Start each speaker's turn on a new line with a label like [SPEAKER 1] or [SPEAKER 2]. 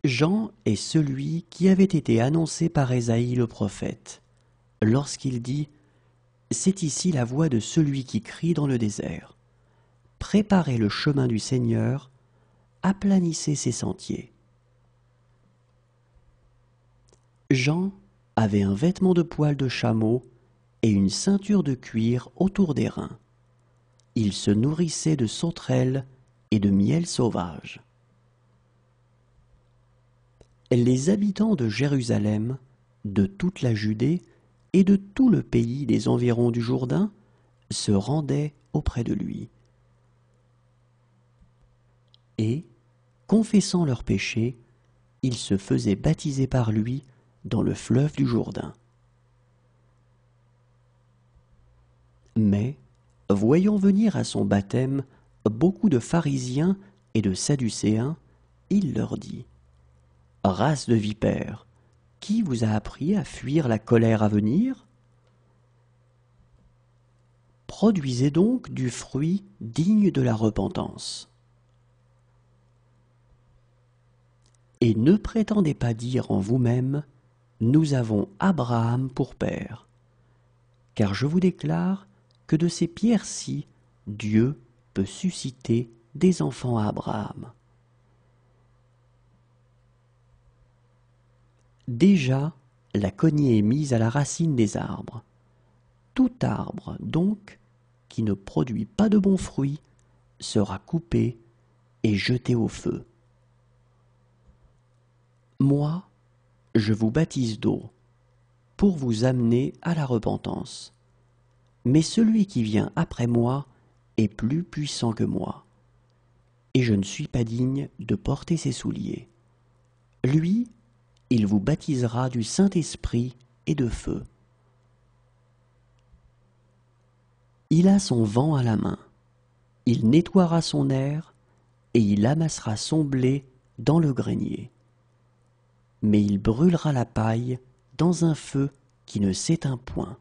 [SPEAKER 1] Jean est celui qui avait été annoncé par Ésaïe le prophète, lorsqu'il dit « C'est ici la voix de celui qui crie dans le désert. Préparez le chemin du Seigneur, aplanissez ses sentiers. » Jean avait un vêtement de poil de chameau et une ceinture de cuir autour des reins. Il se nourrissait de sauterelles et de miel sauvage. Les habitants de Jérusalem, de toute la Judée et de tout le pays des environs du Jourdain se rendaient auprès de lui. Et, confessant leurs péchés, ils se faisaient baptiser par lui dans le fleuve du Jourdain. Mais, voyant venir à son baptême beaucoup de pharisiens et de sadducéens, il leur dit : « Race de vipères, qui vous a appris à fuir la colère à venir ? Produisez donc du fruit digne de la repentance. Et ne prétendez pas dire en vous-même : nous avons Abraham pour père. Car je vous déclare que de ces pierres-ci, Dieu peut susciter des enfants à Abraham. Déjà, la cognée est mise à la racine des arbres. Tout arbre, donc, qui ne produit pas de bons fruits, sera coupé et jeté au feu. Moi, je vous baptise d'eau, pour vous amener à la repentance. Mais celui qui vient après moi est plus puissant que moi, et je ne suis pas digne de porter ses souliers. Lui, il vous baptisera du Saint-Esprit et de feu. Il a son vent à la main, il nettoiera son aire, et il amassera son blé dans le grenier. Mais il brûlera la paille dans un feu qui ne s'éteint point.